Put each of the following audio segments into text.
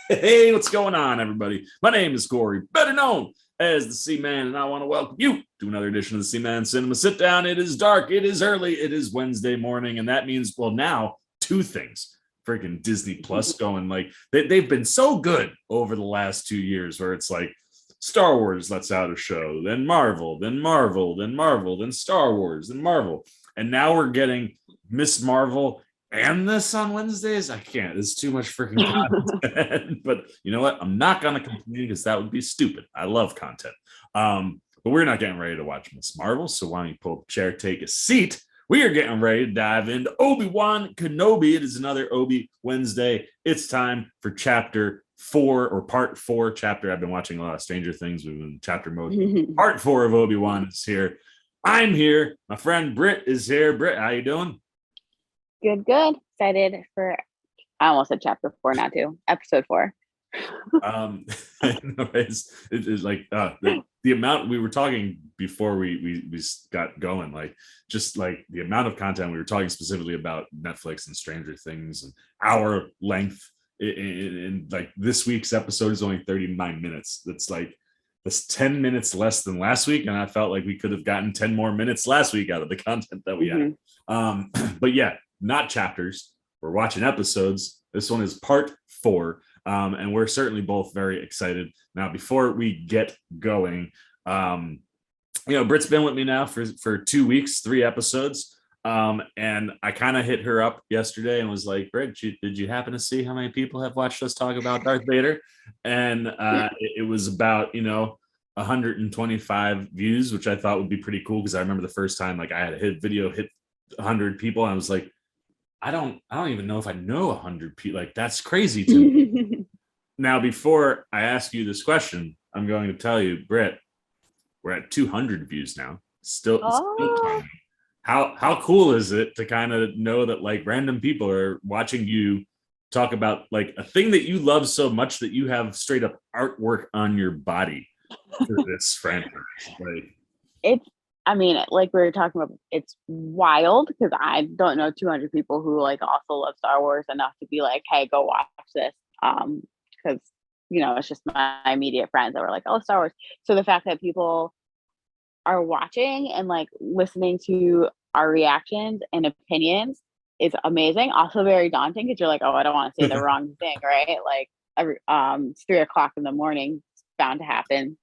Hey, what's going on, everybody? My name is Corey, better known as the C-Man, and I want to welcome you to another edition of the C-Man Cinema Sit-Down. It is dark, it is early, it is Wednesday morning, and that means, well, now two things. Freaking Disney Plus going like they've been so good over the last 2 years, where it's like Star Wars lets out a show, then Marvel, then Marvel, then Marvel, then Star Wars, then Marvel, and now we're getting Miss Marvel and this on Wednesdays. I can't. It's too much freaking content. But you know what? I'm not gonna complain because that would be stupid. I love content. But we're not getting ready to watch Miss Marvel. So why don't you pull up a chair, take a seat? We are getting ready to dive into Obi Wan Kenobi. It is another Obi Wednesday. It's time for chapter 4 or part 4 chapter. I've been watching a lot of Stranger Things. We've been in chapter mode. Part 4 of Obi Wan is here. I'm here. My friend Britt is here. Britt, how you doing? Good. Excited for, I almost said chapter 4, not 2, episode 4. It's like the amount we were talking before we got going, like just like the amount of content we were talking specifically about Netflix and Stranger Things and hour length in like this week's episode is only 39 minutes. That's 10 minutes less than last week, and I felt like we could have gotten 10 more minutes last week out of the content that we had. But yeah, not chapters, we're watching episodes. This one is part 4. And we're certainly both very excited. Now, before we get going, Britt's been with me now for 2 weeks, 3 episodes. And I kind of hit her up yesterday and was like, Britt, did you happen to see how many people have watched us talk about Darth Vader? And it was about, 125 views, which I thought would be pretty cool, because I remember the first time like I had a video hit 100 people, and I was like, I don't even know if I know 100 people. Like, that's crazy to me. Now, before I ask you this question, I'm going to tell you, Britt, we're at 200 views now. Still tiny. How cool is it to kind of know that like random people are watching you talk about like a thing that you love so much that you have straight up artwork on your body for this franchise? Like we were talking about, it's wild because I don't know 200 people who like also love Star Wars enough to be like, hey, go watch this. Because it's just my immediate friends that were like, oh, Star Wars. So the fact that people are watching and like listening to our reactions and opinions is amazing. Also very daunting, because you're like, oh, I don't want to say the wrong thing, right? Like it's 3 o'clock in the morning, it's bound to happen.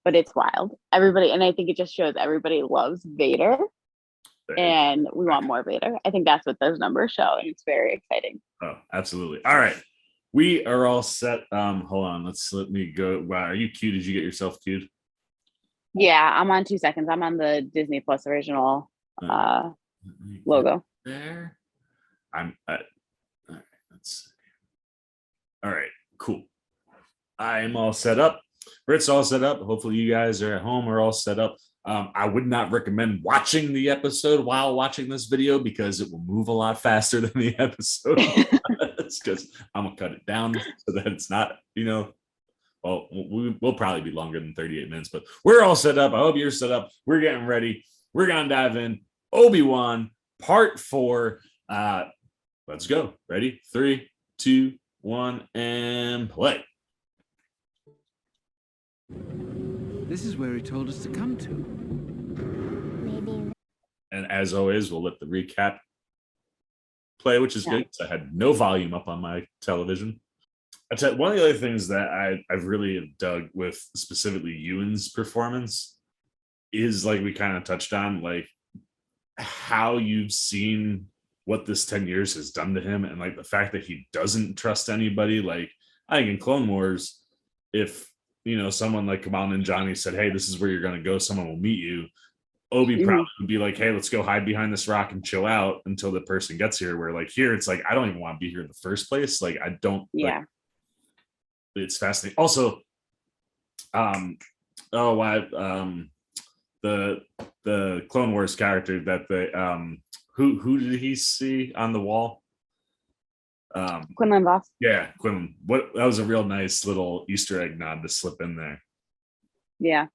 But it's wild. Everybody, and I think it just shows everybody loves Vader, and we want more Vader. I think that's what those numbers show, and it's very exciting. Oh, absolutely. All right. We are all set. Hold on. Let me go. Wow, are you queued? Did you get yourself queued? Yeah, I'm on 2 seconds. I'm on the Disney Plus original logo. There. All right, let's see. All right, cool. I'm all set up. Britt's all set up. Hopefully you guys are at home or all set up. I would not recommend watching the episode while watching this video, because it will move a lot faster than the episode. Because I'm gonna cut it down so that it's not, well, we'll probably be longer than 38 minutes, but we're all set up. I hope you're set up. We're getting ready. We're gonna dive in. Obi-Wan part 4. Let's go. Ready? 3, 2, 1, and play. This is where he told us to come to. Maybe. And as always, we'll let the recap play, which is good. I had no volume up on my television. I tell you, one of the other things that I've really dug with specifically Ewan's performance is, like we kind of touched on, like how you've seen what this 10 years has done to him, and like the fact that he doesn't trust anybody. Like, I think in Clone Wars, if someone like Kamal and Johnny said, hey, this is where you're going to go, someone will meet you, Obi probably would be like, hey, let's go hide behind this rock and chill out until the person gets here. Where like here, it's like, I don't even want to be here in the first place. Like, I don't. Yeah. Like, it's fascinating. Also, the Clone Wars character that who did he see on the wall? Quinlan Voss. Yeah, Quinlan. That was a real nice little Easter egg nod to slip in there. Yeah.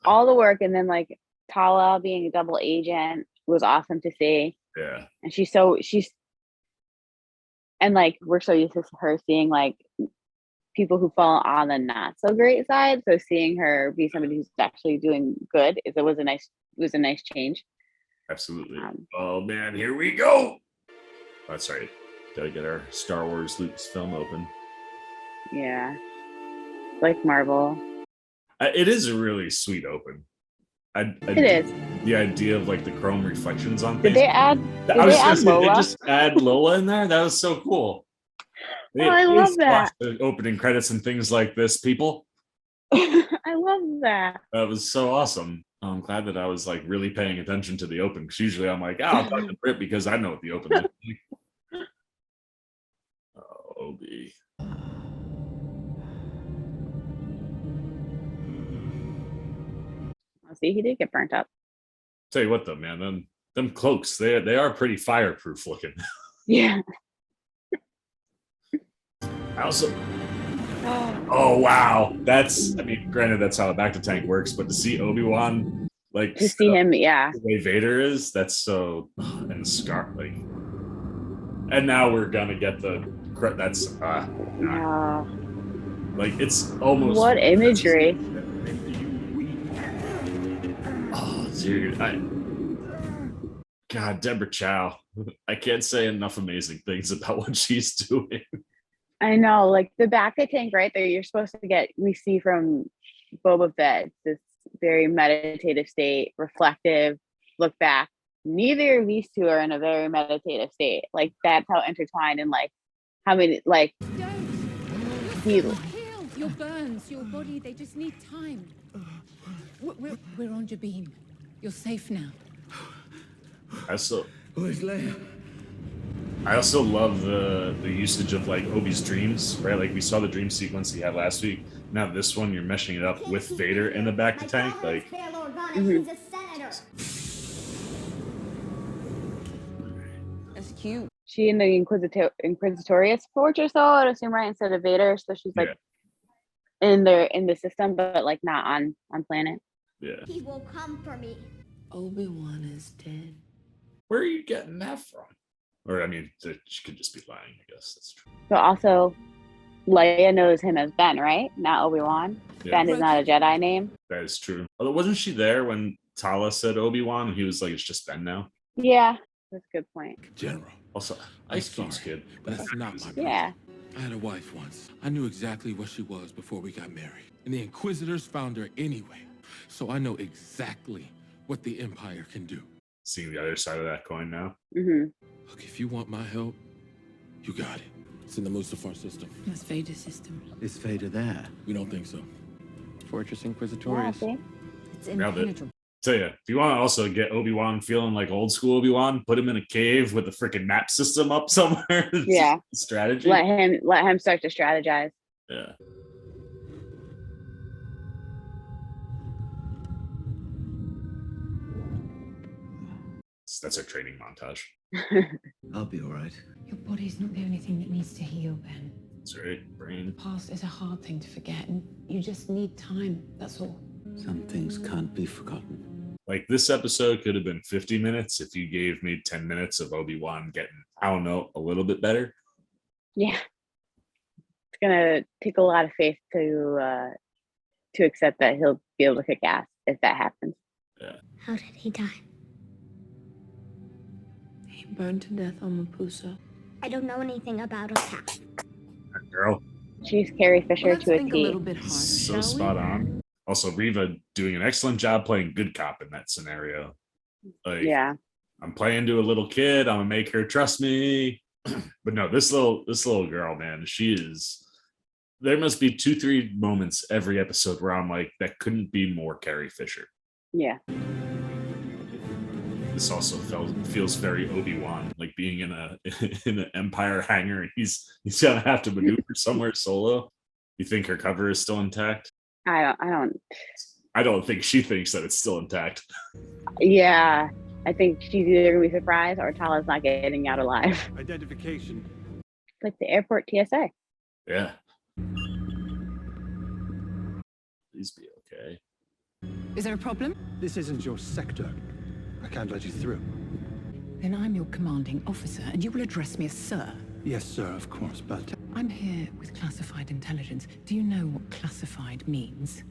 All the work, and then like Tala being a double agent was awesome to see. Yeah. And she's And like we're so used to her seeing like people who fall on the not so great side. So seeing her be somebody who's actually doing good was a nice change. Absolutely. Oh man, here we go. That's right. Gotta get our Star Wars Lucasfilm open. Yeah. Like Marvel. It is a really sweet open. It is. The idea of like the chrome reflections on Did things. they add They Lola? just add Lola in there. That was so cool. I love that. The opening credits and things like this, people. I love that. That was so awesome. I'm glad that I was like really paying attention to the open because usually I'm like, I'll talk to Britt because I know what the open looks like. Oh, Obi. See, he did get burnt up. Tell you what though, man, them cloaks, they are pretty fireproof looking. Yeah. I also oh wow. Granted that's how a back to tank works, but to see Obi-Wan like to see him, yeah. The way Vader is, that's so and Scar like and now we're gonna get that's like it's almost what imagery. Oh dude, God, Deborah Chow. I can't say enough amazing things about what she's doing. I know, like the back to tank right there, you're supposed to get, we see from Boba Fett, this very meditative state, reflective, look back. Neither of these two are in a very meditative state. Like that's how intertwined and like how many like heal your burns, your body, they just need time. We're on Jabin. You're safe now. I also love the usage of like Obi's dreams, right? Like we saw the dream sequence he had last week. Now this one, you're meshing it up with Vader in the back to tank. Like, That's cute. She in the Inquisitorius fortress, though, I'd assume, right? Instead of Vader, so she's like in the system, but like not on planet. Yeah. He will come for me. Obi-Wan is dead. Where are you getting that from? Or I mean, she could just be lying. I guess that's true. But also, Leia knows him as Ben, right? Not Obi-Wan. Yeah. Ben is not a Jedi name. That is true. Although, wasn't she there when Tala said Obi-Wan? And he was like, "It's just Ben now." Yeah, that's a good point. General. Also, Ice Cube's kid. But that's not my yeah. I had a wife once. I knew exactly what she was before we got married. And the Inquisitors found her anyway. So I know exactly what the Empire can do. Seeing the other side of that coin now. Mm-hmm. Look, if you want my help, you got it. It's in the Mustafar system. That's Vader's system. Is Vader there? We don't think so. Fortress Inquisitorius. Yeah, It's impenetrable. Tell you, if you want to also get Obi-Wan feeling like old school Obi-Wan, put him in a cave with a freaking map system up somewhere. Yeah. Strategy. Let him start to strategize. Yeah. That's our training montage. I'll be all right. Your body's not the only thing that needs to heal, Ben. That's right, brain. The past is a hard thing to forget, and you just need time, that's all. Some things can't be forgotten. Like this episode could have been 50 minutes if you gave me 10 minutes of Obi-Wan getting, I don't know, a little bit better. Yeah. It's gonna take a lot of faith to accept that he'll be able to kick ass if that happens. Yeah. How did he die? He burned to death on Mapusa. I don't know anything about a path. That girl. She's Carrie Fisher Let's to a think T. a little bit harder, So shall spot we? on. Also, Reva doing an excellent job playing good cop in that scenario. Like, Yeah. I'm playing to a little kid. I'm gonna make her trust me. But no, this little girl, man, she is. There must be 2-3 moments every episode where I'm like, that couldn't be more Carrie Fisher. Yeah. This also feels very Obi-Wan, like being in an Empire hangar, and he's gonna have to maneuver somewhere solo. You think her cover is still intact? I don't think she thinks that it's still intact. Yeah. I think she's either gonna be surprised or Tala's not getting out alive. Identification. Like the airport TSA. Yeah. Please be okay. Is there a problem? This isn't your sector. I can't let you through. Then I'm your commanding officer, and you will address me as sir. Yes, sir, of course, but I'm here with classified intelligence. Do you know what classified means?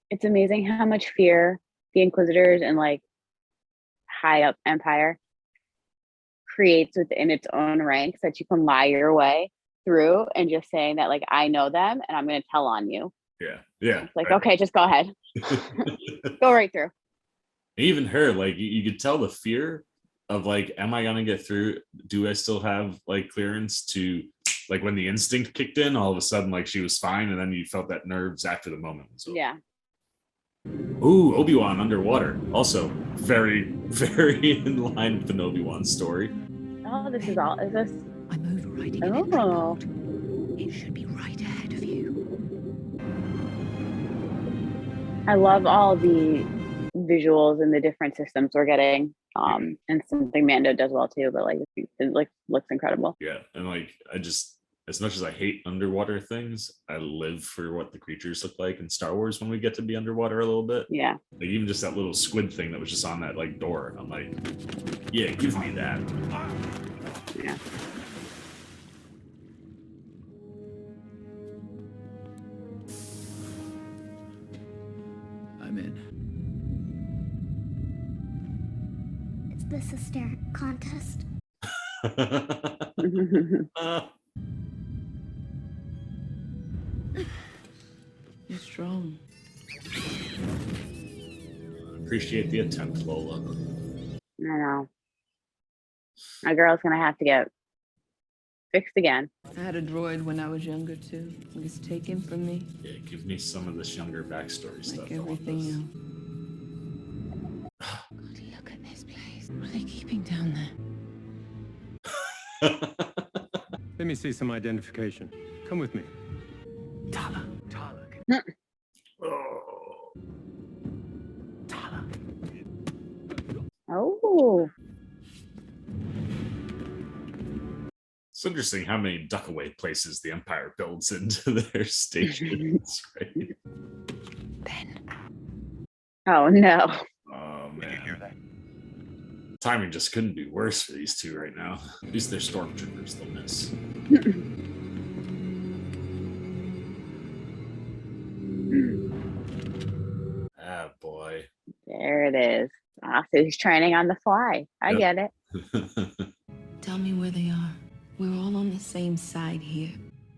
It's amazing how much fear the Inquisitors and like high up Empire creates within its own ranks that you can lie your way through and just saying that like I know them and I'm going to tell on you. Yeah. It's like, okay, just go ahead. Go right through. Even her, like you could tell the fear of like, am I gonna get through? Do I still have like clearance to like when the instinct kicked in, all of a sudden like she was fine, and then you felt that nerves after the moment. So Yeah. ooh, Obi Wan underwater. Also very, very in line with the Obi Wan story. Oh, this is all. Is this? I'm overriding an entry code. It should be right ahead of you. I love all the visuals and the different systems we're getting. And something Mando does well too, but like it looks incredible. Yeah, and like I just, as much as I hate underwater things, I live for what the creatures look like in Star Wars when we get to be underwater a little bit. Yeah. Like even just that little squid thing that was just on that like door. I'm like, yeah, give me that. Yeah. I'm in. Is this a stare contest? You're strong. Appreciate the attempt, Lola. I know. My girl's gonna have to get fixed again. I had a droid when I was younger too. It was taken from me, Yeah, give me some of this younger backstory stuff. like everything else. God, look at this place. What are they keeping down there? Let me see some identification. Come with me. Tala. Oh. Tala. Oh. It's interesting how many duckaway places the Empire builds into their stations, right? Ben. Oh no. Oh man. Timing just couldn't be worse for these two right now. At least they're stormtroopers, they'll miss. Ah, boy. There it is. Ah, so he's training on the fly. I Yep. get it. Tell me where they are. We're all on the same side here.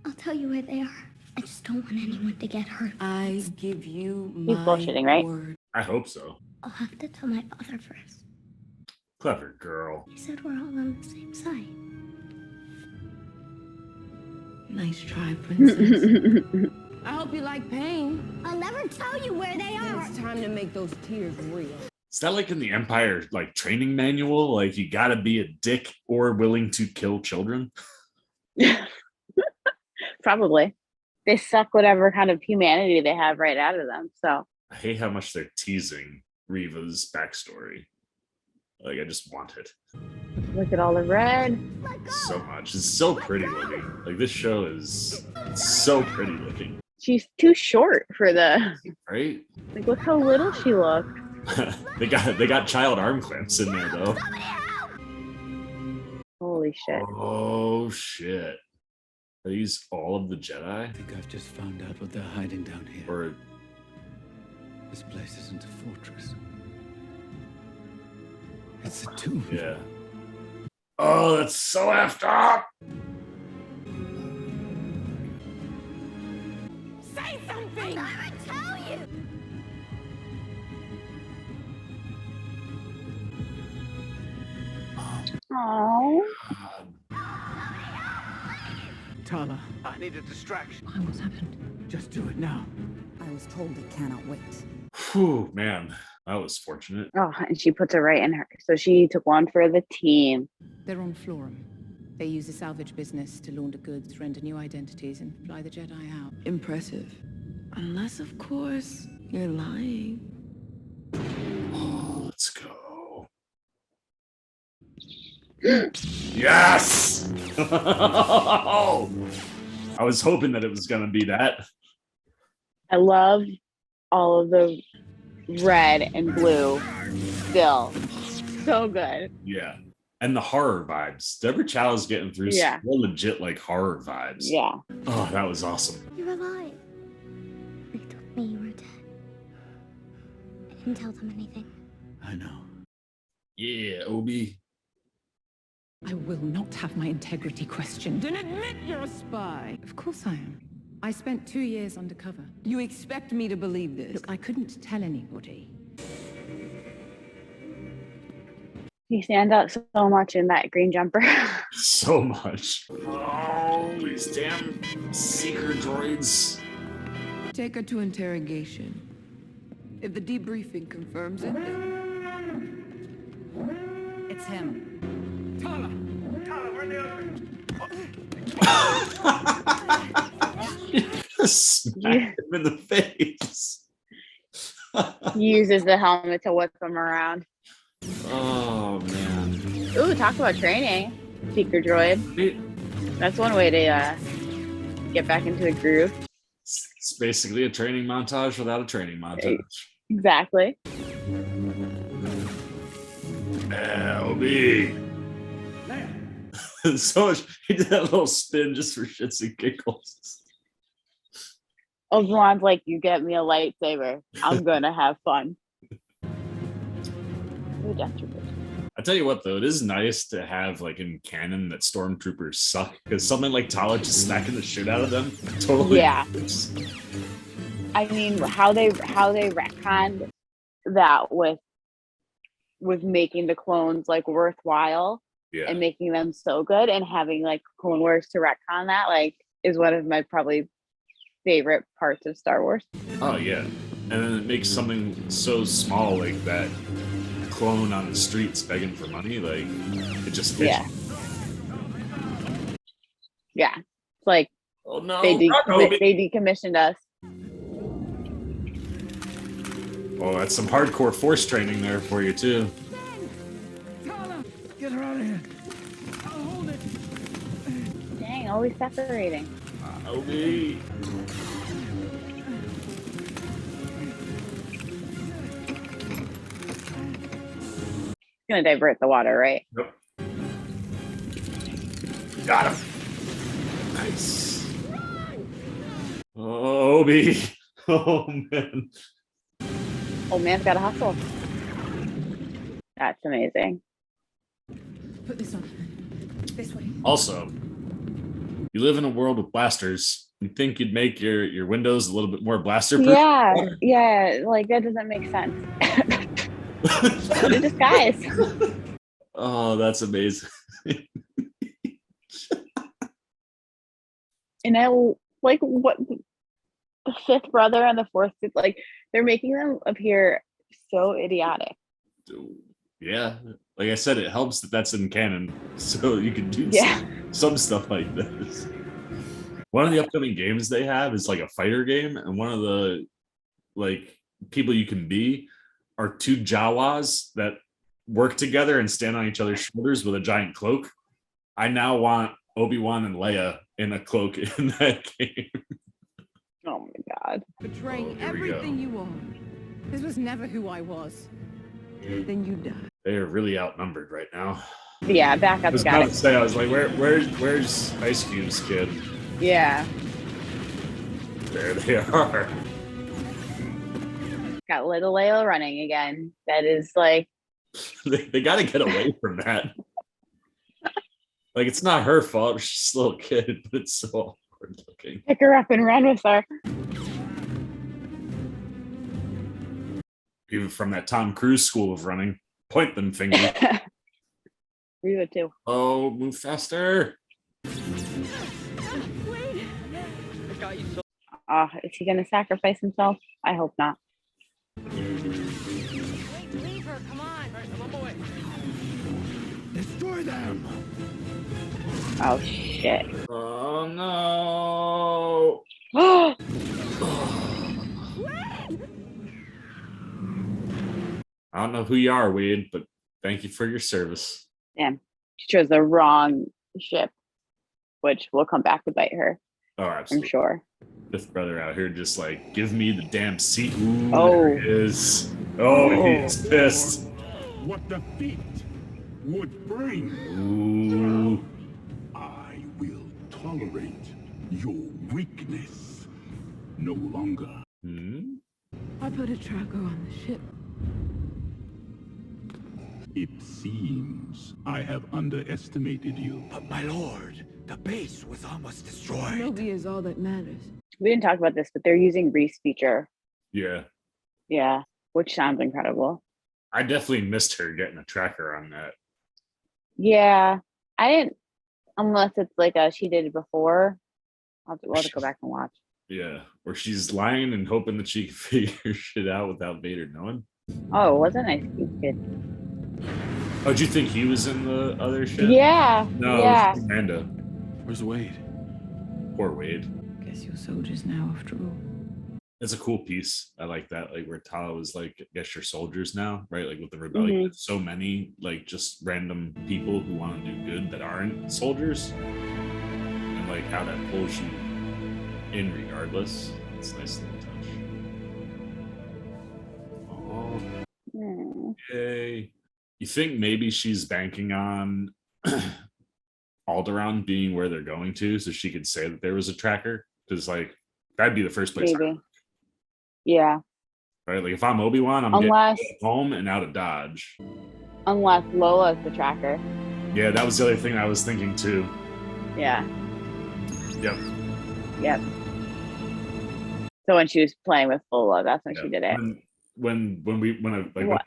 I'll tell you where they are. I just don't want anyone to get hurt. I give you He's my bullshitting, right? word. I hope so. I'll have to tell my father first. Clever girl. He said we're all on the same side. Nice try, princess. I hope you like pain. I'll never tell you where they are. It's time to make those tears real. Is that like in the Empire like training manual? Like you gotta be a dick or willing to kill children? Probably. They suck whatever kind of humanity they have right out of them. So I hate how much they're teasing Reva's backstory. Like I just want it look at all the red. so much. It's so pretty looking. Like this show is so pretty looking, She's too short for the right? like look how little she looks. they got child arm clamps in there though. Holy shit. Oh shit. Are these all of the Jedi? I think I've just found out what they're hiding down here. Or This place isn't a fortress. It's a tomb. yeah. Oh, that's so effed up. Say something! I'll never tell you. Oh. Tala, I need a distraction. Why, what's happened? Just do it now. I was told it cannot wait. Whew, man. That was fortunate. Oh, and she puts it right in her. So she took one for the team. They're on Florum. They use the salvage business to launder goods, render new identities, and fly the Jedi out. Impressive. Unless, of course, you're lying. Oh, let's go. Yes! I was hoping that it was going to be that. I love all of the red and blue still. So good. Yeah. And the horror vibes. Deborah Chow is getting through some real legit like horror vibes. Yeah. Oh, that was awesome. You're alive. They told me you were dead. I didn't tell them anything. I know. Yeah, Obi. I will not have my integrity questioned. Then admit you're a spy. Of course I am. I spent 2 years undercover. You expect me to believe this? Look, I couldn't tell anybody. He stands out so much in that green jumper. So much. Oh, these damn seeker droids. Take her to interrogation. If the debriefing confirms it, then... It's him. Smack him in the face. He uses the helmet to whip him around. Oh man. Ooh, talk about training. Seeker droid. That's one way to get back into the groove. It's basically a training montage without a training montage. Exactly. Obi. So much. He did that little spin just for shits and giggles. Obi Wan's like, you get me a lightsaber, I'm gonna have fun. Ooh, Death Troopers. I tell you what, though, it is nice to have like in canon that stormtroopers suck because something like Tala just smacking the shit out of them. Totally. Yeah. I mean, how they retconned that with making the clones like worthwhile and making them so good, and having like Clone Wars to retcon that like is one of my probably favorite parts of Star Wars. Oh yeah, and then it makes something so small like that clone on the streets begging for money, like it just fits. Yeah. It's like, oh no, they decommissioned us. Oh, that's some hardcore force training there for you too. Get her out of here. I'll hold it. Dang, always separating. Obi. Gonna divert the water, right? Yep. Got him. Nice. Oh, Obi. Oh man. Oh, man's gotta hustle. That's amazing. Put this on. This way. Also, you live in a world with blasters. You think you'd make your windows a little bit more blaster proof? Yeah, like that doesn't make sense. What a disguise. Oh, that's amazing. And I like what the fifth brother and the fourth, like they're making them appear so idiotic. Yeah, like I said, it helps that that's in canon, so you can do some stuff like this. One of the upcoming games they have is like a fighter game, and one of the like people you can be are two Jawas that work together and stand on each other's shoulders with a giant cloak. I now want Obi-Wan and Leia in a cloak in that game. Oh my god. Betraying here we everything go. you are. This was never who I was. Then you die. They are really outnumbered right now. Yeah, back I up, was got about it. to say, I was like, where's Ice Cube's kid? Yeah. There they are. Got little Leia running again. That is like, They got to get away from that. Like, it's not her fault. She's just a little kid, but it's so awkward looking. pick her up and run with her. Even from that Tom Cruise school of running. Point them fingers. We would too. Oh, move faster. Is he gonna sacrifice himself? I hope not. Leave her, come on. I'm on my way. Destroy them. Oh shit. Oh, no. I don't know who you are, Wade, but thank you for your service. Damn. She chose the wrong ship, which will come back to bite her, Oh, I'm absolutely. sure. Fifth brother out here just like, give me the damn seat. Ooh, Oh. there it is. Oh, he's pissed. What defeat? would bring. Ooh. I will tolerate your weakness no longer. Hmm? I put a tracker on the ship. It seems I have underestimated you. But my lord, the base was almost destroyed. Kenobi is all that matters. We didn't talk about this, but they're using Reese feature. Yeah. Yeah, which sounds incredible. I definitely missed her getting a tracker on that. Yeah, I didn't, unless it's like she did it before. We'll have to go back and watch. Yeah. Or she's lying and hoping that she can figure shit out without Vader knowing. Oh, it was a nice kid. Oh, do you think he was in the other shit? Yeah. No, Yeah. it was Amanda. Where's Wade? Poor Wade. Guess you're soldiers now, after all. It's a cool piece. I like that. Like where Tala was like, I guess you're soldiers now, right? Like with the rebellion, Mm-hmm. so many like just random people who want to do good that aren't soldiers, and like how that pulls you in regardless. It's a nice little touch. Oh, yay! You think maybe she's banking on Alderaan being where they're going to, so she could say that there was a tracker? Because like that'd be the first place. Maybe. Yeah. Right, like if I'm Obi Wan, I'm Unless getting home and out of Dodge. Lola's the tracker. Yeah, that was the other thing I was thinking too. Yeah. Yep. So when she was playing with Lola, that's when she did it. When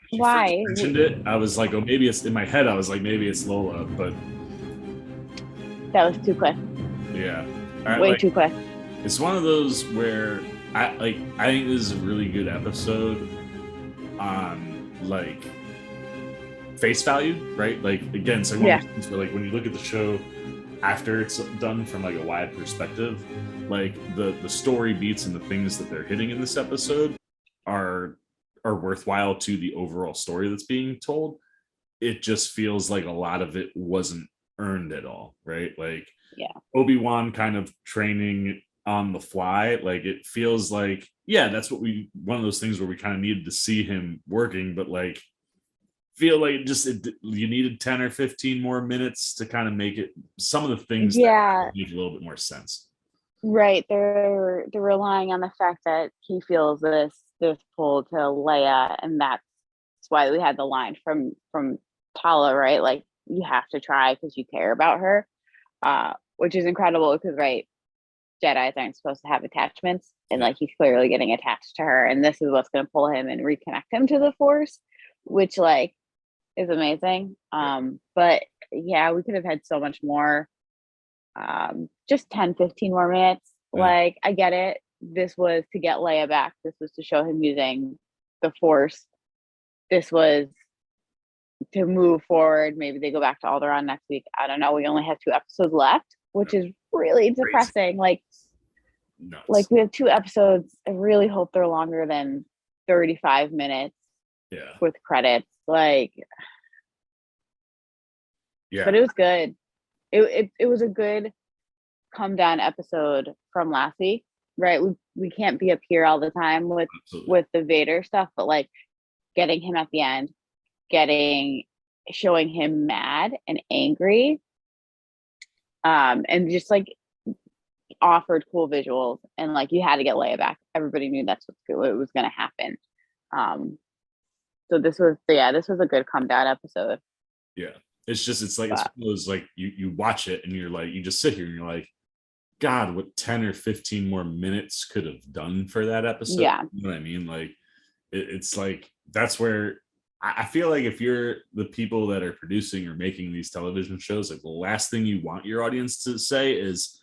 she Why? first mentioned it, I was like, oh, maybe it's in my head. I was like, maybe it's Lola, but That was too quick. yeah, Way too quick. It's one of those where I think this is a really good episode on like face value, right? Like again, so one of those things where like when you look at the show after it's done from like a wide perspective, like the story beats and the things that they're hitting in this episode are worthwhile to the overall story that's being told. It just feels like a lot of it wasn't earned at all, right? Like Obi-Wan kind of training on the fly, like it feels like that's what one of those things where we kind of needed to see him working, but like feel like you needed 10 or 15 more minutes to kind of make it some of the things that make a little bit more sense. Right. They're relying on the fact that he feels this pull to Leia, and that's why we had the line from Tala, right? Like you have to try because you care about her, which is incredible because Jedi's aren't supposed to have attachments, and like he's clearly getting attached to her, and this is what's going to pull him and reconnect him to the Force, which like is amazing. But yeah, we could have had so much more. Just 10-15 more minutes. Like I get it. This was to get Leia back. This was to show him using the Force. This was to move forward. Maybe they go back to Alderaan next week. I don't know. We only have 2 episodes left, which is really depressing. Like we have 2 episodes. I really hope they're longer than 35 minutes. With credits. Like but it was good. It was a good come down episode from last week, right? We can't be up here all the time with the Vader stuff, but like getting him at the end, showing him mad and angry, and just like offered cool visuals, and like you had to get Leia back. Everybody knew that's what was going to happen. So this was a good come down episode. Yeah, it's like you watch it and you're like, you just sit here and you're like, God, what 10 or 15 more minutes could have done for that episode. You know what I mean? Like it's like that's where I feel like if you're the people that are producing or making these television shows, like the last thing you want your audience to say is,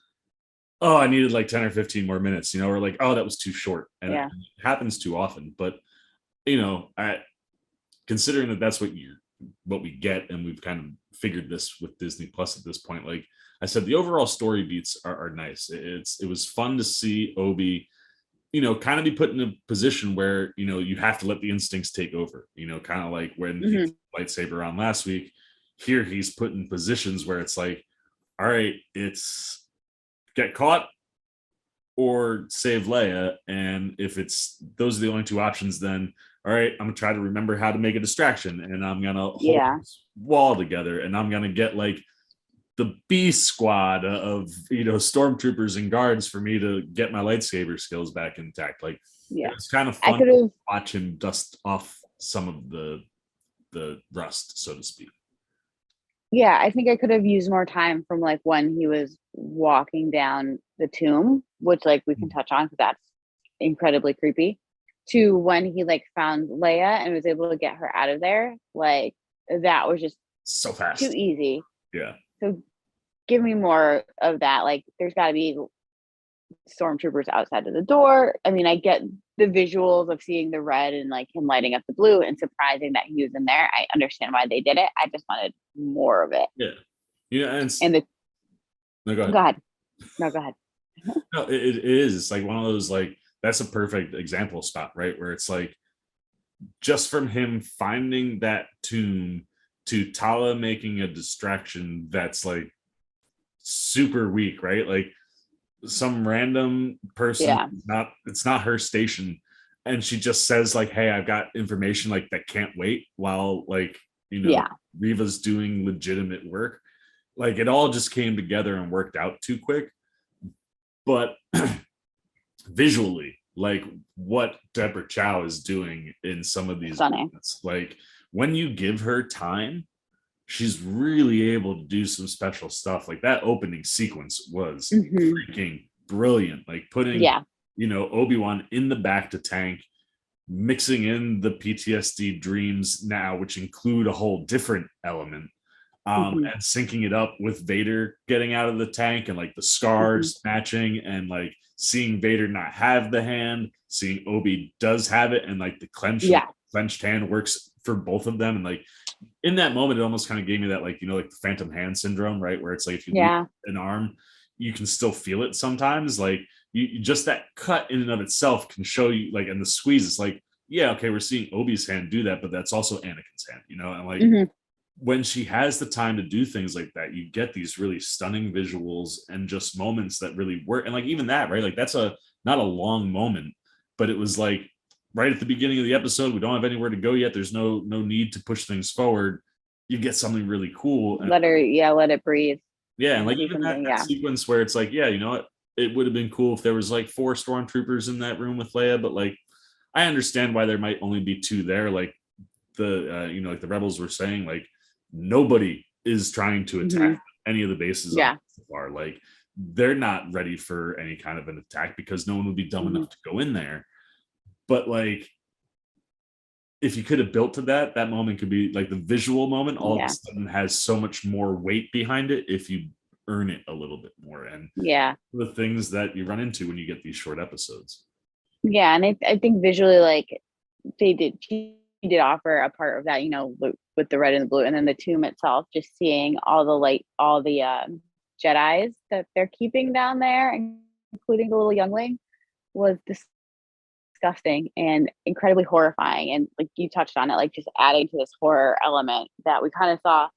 oh, I needed like 10 or 15 more minutes, or like, oh, that was too short. And it happens too often. But considering that that's what we get, and we've kind of figured this with Disney Plus at this point, like I said, the overall story beats are nice. It was fun to see Obi, kind of be put in a position where, you have to let the instincts take over, kind of like when he threw the lightsaber on last week. Here he's put in positions where it's like, all right, it's get caught or save Leia. And if it's those are the only two options, then all right, I'm gonna try to remember how to make a distraction, and I'm gonna hold this wall together, and I'm gonna get like the B squad of stormtroopers and guards for me to get my lightsaber skills back intact. Like it's kind of fun to watch him dust off some of the rust, so to speak. Yeah, I think I could have used more time from like when he was walking down the tomb, which like we can touch on because that's incredibly creepy, to when he like found Leia and was able to get her out of there. Like that was just so fast, too easy. Yeah. So give me more of that. Like there's got to be stormtroopers outside of the door. I mean, I get the visuals of seeing the red and like him lighting up the blue and surprising that he was in there. I understand why they did it. I just wanted more of it. Yeah. And the no, go ahead. Go ahead. No, go ahead. No, it is. It's like one of those, like, that's a perfect example spot, right? Where it's like just from him finding that tomb to Tala making a distraction that's like super weak, right? Like some random person, it's not her station, and she just says like, hey, I've got information like that can't wait, while like Riva's doing legitimate work. Like it all just came together and worked out too quick. But visually, like what Deborah Chow is doing in some of these moments, like when you give her time, she's really able to do some special stuff. Like that opening sequence was freaking brilliant. Like putting, Obi Wan in the back to tank, mixing in the PTSD dreams now, which include a whole different element, and syncing it up with Vader getting out of the tank and like the scars matching, and like seeing Vader not have the hand, seeing Obi does have it, and like the clenched hand works for both of them. And like in that moment, it almost kind of gave me that, like, like the phantom hand syndrome, right? Where it's like if you lose an arm, you can still feel it sometimes. Like you just that cut in and of itself can show you, like, and the squeeze, it's like, yeah, okay, we're seeing Obi's hand do that, but that's also Anakin's hand, and like when she has the time to do things like that, you get these really stunning visuals and just moments that really work. And like even that, right? Like that's not a long moment, but it was like right at the beginning of the episode, we don't have anywhere to go yet. There's no need to push things forward. You get something really cool. And let it breathe. Yeah, and like even that sequence where it's like, yeah, you know what? It would have been cool if there was like 4 stormtroopers in that room with Leia, but like I understand why there might only be 2 there. Like the like the rebels were saying, like nobody is trying to attack any of the bases so far. Like they're not ready for any kind of an attack because no one would be dumb enough to go in there. But like if you could have built to that moment could be like the visual moment all of a sudden has so much more weight behind it if you earn it a little bit more. And the things that you run into when you get these short episodes. And I think visually, like she did offer a part of that, with the red and the blue, and then the tomb itself, just seeing all the Jedis that they're keeping down there, including the little youngling, was disgusting and incredibly horrifying. And like you touched on it, like just adding to this horror element that we kind of saw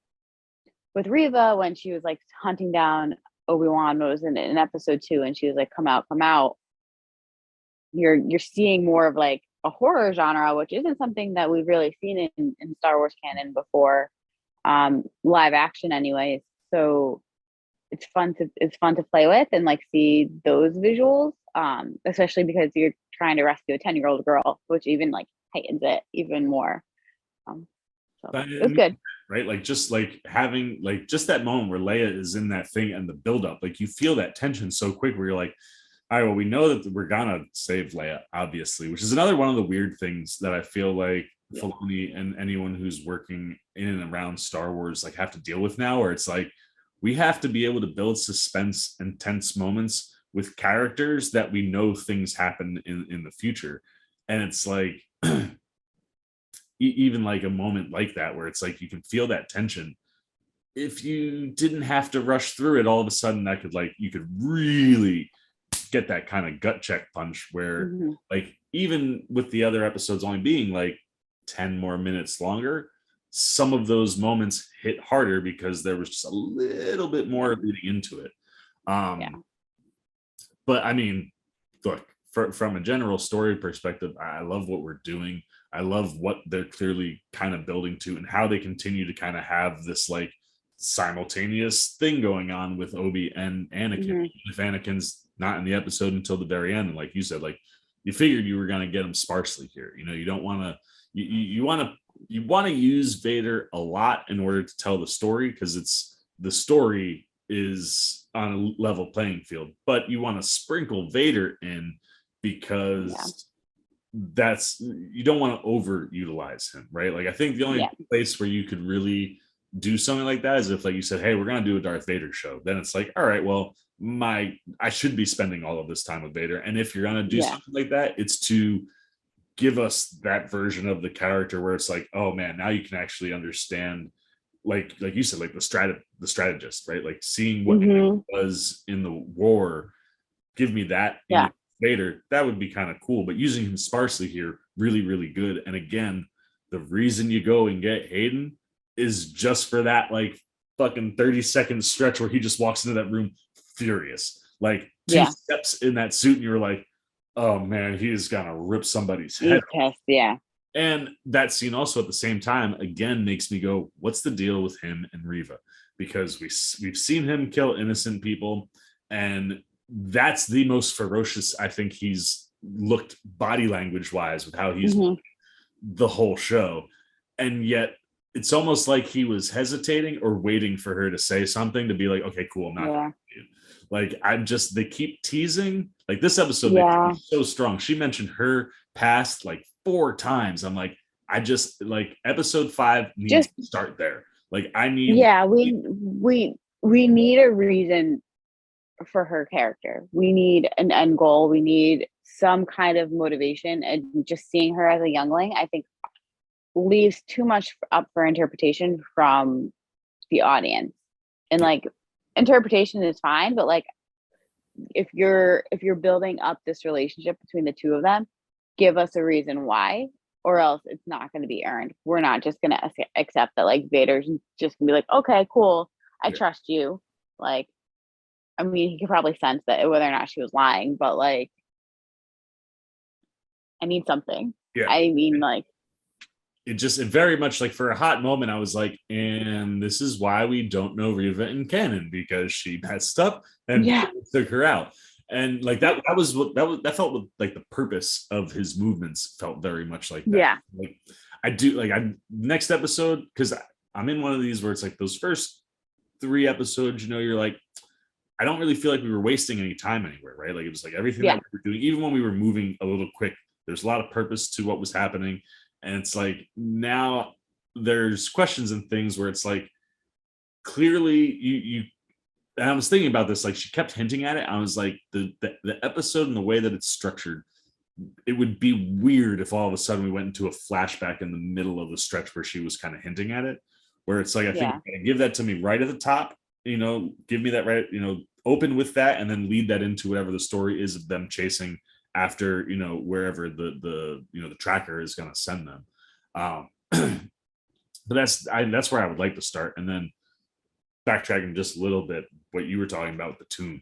with Riva when she was like hunting down Obi-Wan, was in episode 2, and she was like, come out, come out. You're seeing more of like a horror genre, which isn't something that we've really seen in Star Wars canon before, live action anyways. So it's fun to play with and like see those visuals, especially because you're trying to rescue a 10-year-old girl, which even like heightens it even more. So it was good. Right? Like just like having like just that moment where Leia is in that thing and the buildup, like you feel that tension so quick where you're like, all right, well, we know that we're gonna save Leia, obviously, which is another one of the weird things that I feel like Filoni and anyone who's working in and around Star Wars like have to deal with now, where it's like we have to be able to build suspense and tense moments with characters that we know things happen in the future. And it's like even like a moment like that where it's like you can feel that tension. If you didn't have to rush through it, all of a sudden that could like you could really get that kind of gut check punch where like even with the other episodes only being like 10 more minutes longer, some of those moments hit harder because there was just a little bit more leading into it. But I mean, look, from a general story perspective, I love what we're doing. I love what they're clearly kind of building to, and how they continue to kind of have this like simultaneous thing going on with Obi and Anakin. Mhm. If Anakin's not in the episode until the very end, and like you said, like you figured you were going to get him sparsely here. You know, you don't want to, you want to use Vader a lot in order to tell the story, because it's the story is on a level playing field, but you want to sprinkle Vader in because that's, you don't want to overutilize him, right? Like I think the only place where you could really do something like that is if, like you said, hey, we're going to do a Darth Vader show. Then it's like, all right, well, I should be spending all of this time with Vader. And if you're going to do something like that, it's to give us that version of the character where it's like, oh man, now you can actually understand, like you said, like the strategist, right? Like seeing what he was in the war, give me that Vader. That would be kind of cool. But using him sparsely here, really, really good. And again, the reason you go and get Hayden is just for that like fucking 30-second stretch where he just walks into that room furious, like two steps in that suit, and you're like, oh man, he is gonna rip somebody's head off. And that scene also at the same time again makes me go, what's the deal with him and Reva? Because we've seen him kill innocent people, and that's the most ferocious I think he's looked body language wise with how he's the whole show. And yet it's almost like he was hesitating or waiting for her to say something to be like, okay, cool, I'm not gonna do it. Like they keep teasing. Like this episode, they keep so strong. She mentioned her past like 4 times. I'm like, I just like episode 5 needs to start there. Like I need we need a reason for her character. We need an end goal. We need some kind of motivation, and just seeing her as a youngling, I think, leaves too much up for interpretation from the audience. And like interpretation is fine, but like if you're building up this relationship between the two of them, give us a reason why, or else it's not going to be earned. We're not just going to accept that like Vader's just gonna be like, okay, cool, I trust you. Like, I mean, he could probably sense that whether or not she was lying, but like, I need something. I mean, like, it very much like for a hot moment, I was like, and this is why we don't know Reva in canon, because she messed up and took her out. And like that felt like the purpose of his movements felt very much like that. Like I do, like next episode, because I'm in one of these where it's like those first 3 episodes, you know, you're like, I don't really feel like we were wasting any time anywhere, right? Like it was like everything that we were doing, even when we were moving a little quick, there's a lot of purpose to what was happening. And it's like now there's questions and things where it's like clearly you and I was thinking about this, like she kept hinting at it. I was like, the episode and the way that it's structured, it would be weird if all of a sudden we went into a flashback in the middle of the stretch where she was kind of hinting at it, where it's like, I think give that to me right at the top, you know, give me that right, you know, open with that and then lead that into whatever the story is of them chasing after, you know, wherever the you know the tracker is going to send them. But that's where I would like to start. And then backtracking just a little bit, what you were talking about with the tomb,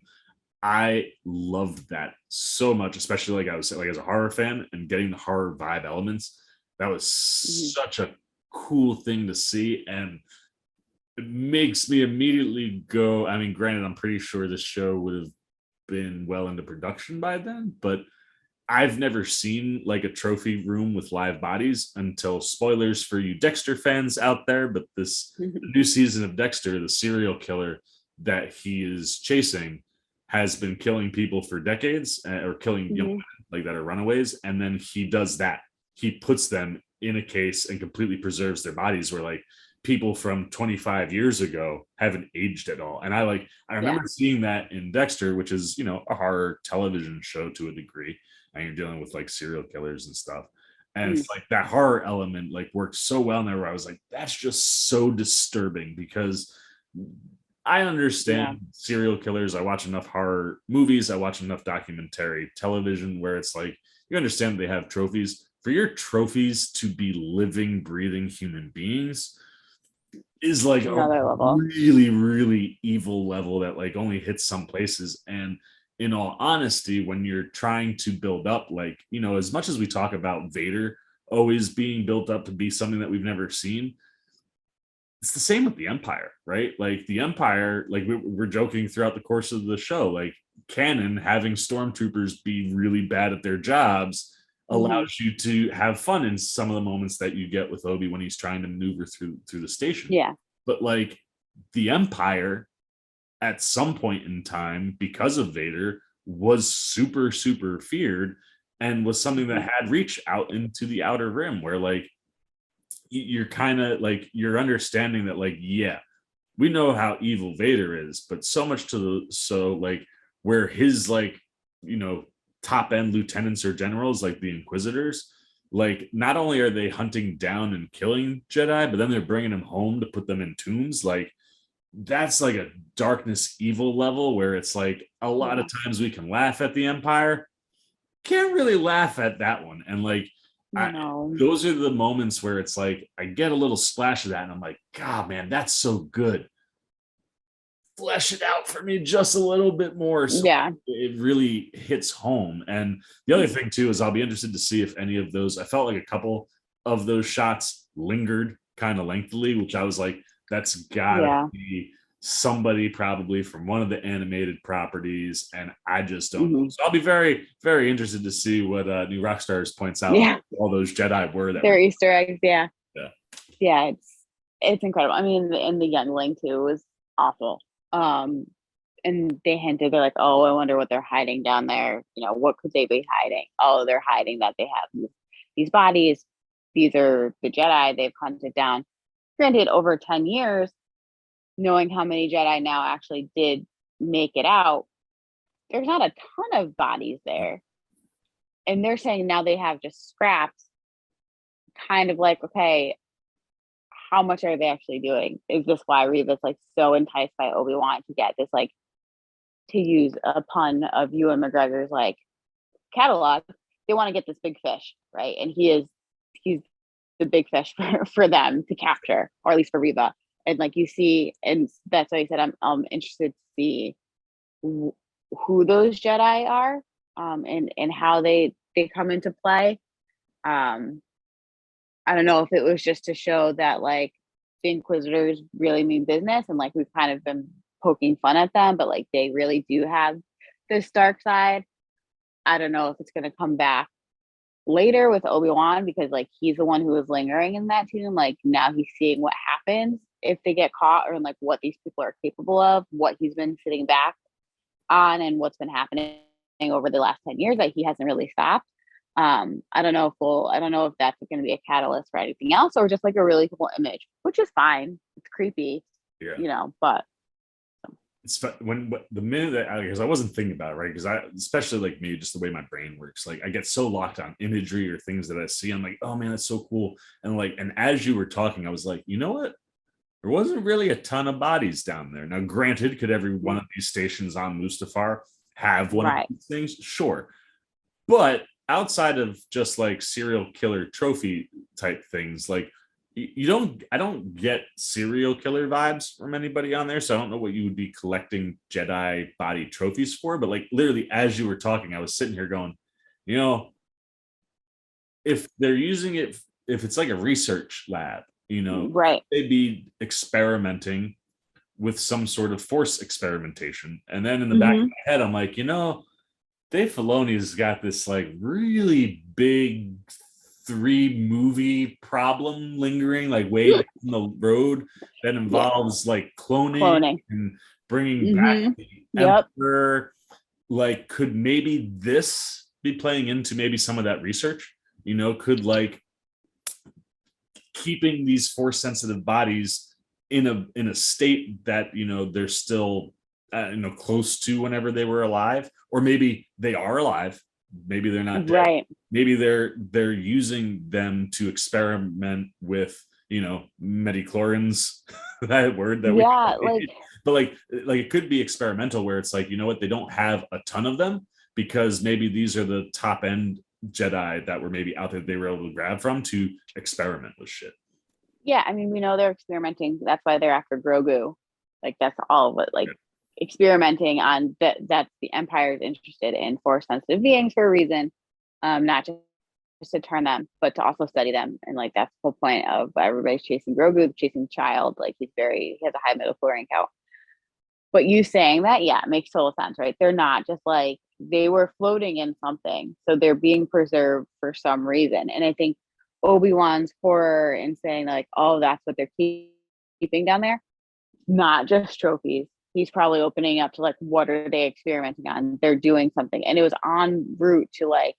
I loved that so much, especially like I was like as a horror fan and getting the horror vibe elements. That was such a cool thing to see, and it makes me immediately go. I mean, granted, I'm pretty sure this show would have been well into production by then, but I've never seen like a trophy room with live bodies until, spoilers for you Dexter fans out there, but this new season of Dexter, the serial killer that he is chasing has been killing people for decades, or killing young women like that are runaways. And then he does that. He puts them in a case and completely preserves their bodies, where like people from 25 years ago haven't aged at all. And I remember seeing that in Dexter, which is, you know, a horror television show to a degree, and you're dealing with like serial killers and stuff. And it's like that horror element like works so well in there, where I was like, that's just so disturbing, because I understand serial killers. I watch enough horror movies. I watch enough documentary television where it's like, you understand they have trophies. For your trophies to be living, breathing human beings is like another a level. really, really evil level that like only hits some places. And in all honesty, when you're trying to build up, like, you know, as much as we talk about Vader always being built up to be something that we've never seen, it's the same with the Empire, right? Like the Empire, like we're joking throughout the course of the show, like canon having stormtroopers be really bad at their jobs allows you to have fun in some of the moments that you get with Obi when he's trying to maneuver through the station. Yeah. But like the Empire at some point in time, because of Vader, was super, super feared and was something that had reach out into the outer rim where like you're kind of like you're understanding that like, yeah, we know how evil Vader is, but so much to the so like where his like, you know, top end lieutenants or generals like the Inquisitors, like not only are they hunting down and killing Jedi, but then they're bringing them home to put them in tombs. Like that's like a darkness evil level where it's like a lot of times we can laugh at the Empire, can't really laugh at that one. And like those are the moments where it's like I get a little splash of that and I'm like, God, man, that's so good. Flesh it out for me just a little bit more, so it really hits home. And the other thing too is I'll be interested to see if any of those, I felt like a couple of those shots lingered kind of lengthily, which I was like, that's gotta be somebody probably from one of the animated properties, and I just don't know. So I'll be very, very interested to see what New Rockstars points out all those Jedi were that they're Easter eggs. Yeah, it's incredible. I mean, and the youngling too was awful. And they hinted, they're like, oh, I wonder what they're hiding down there. You know, what could they be hiding? Oh, they're hiding that they have these bodies. These are the Jedi they've hunted down. Granted, over 10 years, knowing how many Jedi now actually did make it out, there's not a ton of bodies there. And they're saying now they have just scraps. Kind of like, okay, how much are they actually doing? Is this why Reva's like so enticed by Obi-Wan to get this, like, to use a pun of Ewan McGregor's like catalog? They want to get this big fish, right? And he's the big fish for them to capture, or at least for Reva. And like you see, and that's why I said I'm interested to see who those Jedi are, and how they come into play. I don't know if it was just to show that like the Inquisitors really mean business, and like we've kind of been poking fun at them, but like they really do have this dark side. I don't know if it's going to come back later with Obi-Wan, because like he's the one who was lingering in that tomb. Like now he's seeing what happens if they get caught, or like what these people are capable of, what he's been sitting back on, and what's been happening over the last 10 years that he hasn't really stopped. I don't know if that's going to be a catalyst for anything else, or just like a really cool image, which is fine. It's creepy, you know, but it's when the minute that because I wasn't thinking about it, right? Because I, especially like me, just the way my brain works, like I get so locked on imagery or things that I see. I'm like, oh man, that's so cool. And like, and as you were talking, I was like, you know what? There wasn't really a ton of bodies down there. Now, granted, could every one of these stations on Mustafar have one of these things? Sure. But outside of just like serial killer trophy type things, like I don't get serial killer vibes from anybody on there. So I don't know what you would be collecting Jedi body trophies for. But like literally as you were talking, I was sitting here going, you know, if they're using it, if it's like a research lab, you know, they'd be experimenting with some sort of force experimentation. And then in the back of my head, I'm like, you know, Dave Filoni's got this like really big 3-movie problem lingering like way down the road that involves like cloning and bringing back the Emperor. Like, could maybe this be playing into maybe some of that research? You know, could like keeping these force sensitive bodies in a state that, you know, they're still you know, close to whenever they were alive, or maybe they are alive, maybe they're not dead. Maybe they're using them to experiment with, you know, metachlorins, that word that but like it could be experimental where it's like, you know what, they don't have a ton of them because maybe these are the top end Jedi that were maybe out there they were able to grab from to experiment with shit. Yeah, I mean, we know they're experimenting. That's why they're after Grogu. Like that's all. But like experimenting on that the Empire is interested in force sensitive beings for a reason, not just to turn them, but to also study them. And like that's the whole point of everybody's chasing Grogu, chasing child. Like he has a high midichlorian count. But you saying that, yeah, it makes total sense, right? They're not just like they were floating in something, so they're being preserved for some reason. And I think Obi-Wan's horror in saying like, oh, that's what they're keeping down there, not just trophies. He's probably opening up to like, what are they experimenting on? They're doing something, and it was en route to like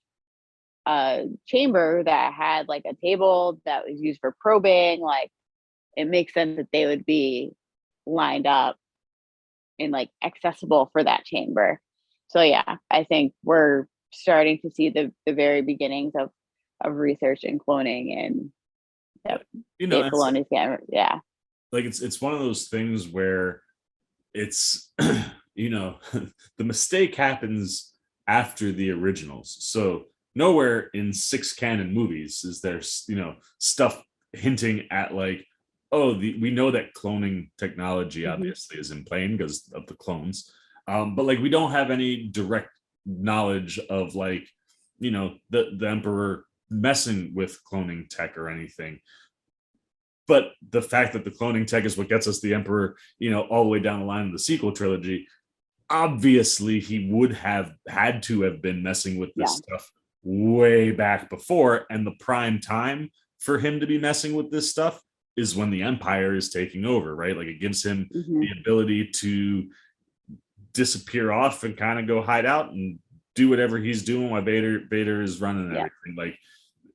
a chamber that had like a table that was used for probing. Like, it makes sense that they would be lined up and like accessible for that chamber. So yeah, I think we're starting to see the very beginnings of research and cloning, and Dave Filoni's getting, yeah. Like it's one of those things where it's the mistake happens after the originals. So nowhere in 6 canon movies is there stuff hinting at like, oh, we know that cloning technology obviously is in play because of the clones, but like we don't have any direct knowledge of like the Emperor messing with cloning tech or anything. But the fact that the cloning tech is what gets us the Emperor, all the way down the line of the sequel trilogy, obviously he would have had to have been messing with this stuff way back before, and the prime time for him to be messing with this stuff is when the Empire is taking over, right? Like it gives him the ability to disappear off and kind of go hide out and do whatever he's doing while Vader is running everything. Like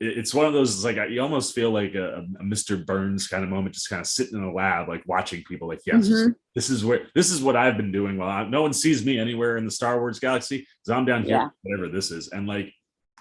it's one of those, it's like you almost feel like a Mr. Burns kind of moment, just kind of sitting in a lab, like watching people like, yes, this is what I've been doing while no one sees me anywhere in the Star Wars galaxy, because I'm down here, whatever this is. And like,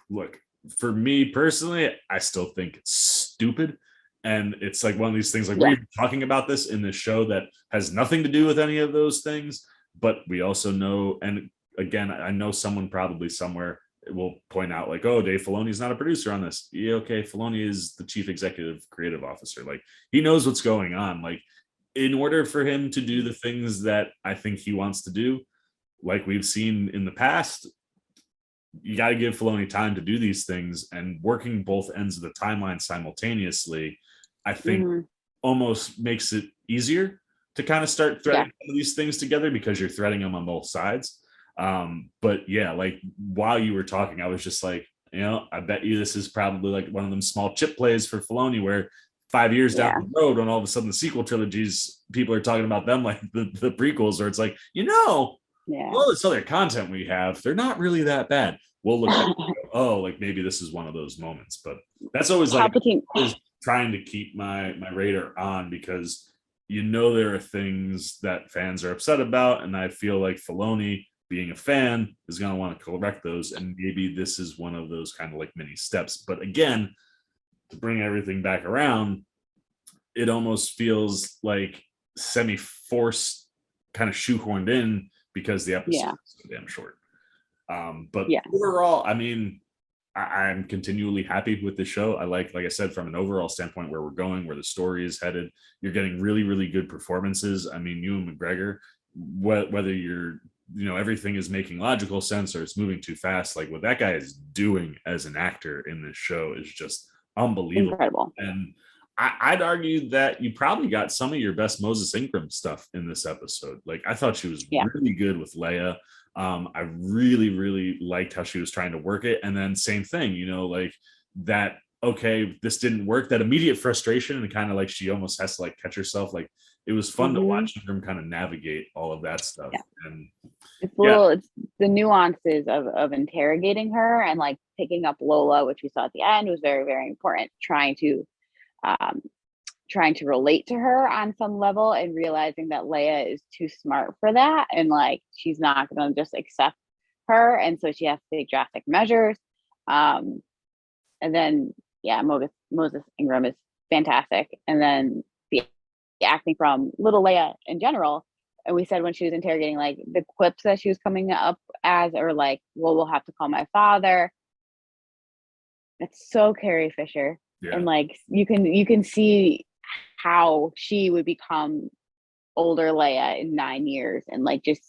look, for me personally, I still think it's stupid. And it's like one of these things, like we're talking about this in this show that has nothing to do with any of those things. But we also know, and again, I know someone probably somewhere will point out like, oh, Dave Filoni's not a producer on this. Yeah, okay, Filoni is the chief executive creative officer. Like he knows what's going on. Like in order for him to do the things that I think he wants to do, like we've seen in the past, you got to give Filoni time to do these things, and working both ends of the timeline simultaneously, I think almost makes it easier to kind of start threading these things together because you're threading them on both sides. But yeah, like while you were talking, I was just like, I bet you this is probably like one of them small chip plays for Filoni where 5 years down the road, when all of a sudden the sequel trilogies, people are talking about them like the prequels, or it's like, all this other content we have, they're not really that bad. We'll look at it and go, oh, like maybe this is one of those moments. But that's always like is trying to keep my radar on, because there are things that fans are upset about, and I feel like Filoni, being a fan, is going to want to correct those, and maybe this is one of those kind of like mini steps. But again, to bring everything back around, it almost feels like semi-forced, kind of shoehorned in because the episode is so damn short. But overall, I mean, I'm continually happy with the show. I like I said, from an overall standpoint, where we're going, where the story is headed. You're getting really, really good performances. I mean, Ewan McGregor, whether you're everything is making logical sense or it's moving too fast, like what that guy is doing as an actor in this show is just unbelievable. Incredible. And I'd argue that you probably got some of your best Moses Ingram stuff in this episode. Like I thought she was really good with Leia. I really, really liked how she was trying to work it. And then same thing, like that, okay, this didn't work, that immediate frustration, and kind of like she almost has to like catch herself. Like it was fun to watch them kind of navigate all of that stuff. And it's it's the nuances of interrogating her and like picking up Lola, which we saw at the end, was very, very important. Trying to relate to her on some level, and realizing that Leia is too smart for that, and like she's not going to just accept her, and so she has to take drastic measures. And then Moses Ingram is fantastic, and then the acting from little Leia in general. And we said when she was interrogating, like the quips that she was coming up as, or like, well, we'll have to call my father. It's so Carrie Fisher. And like you can see how she would become older Leia in 9 years, and like just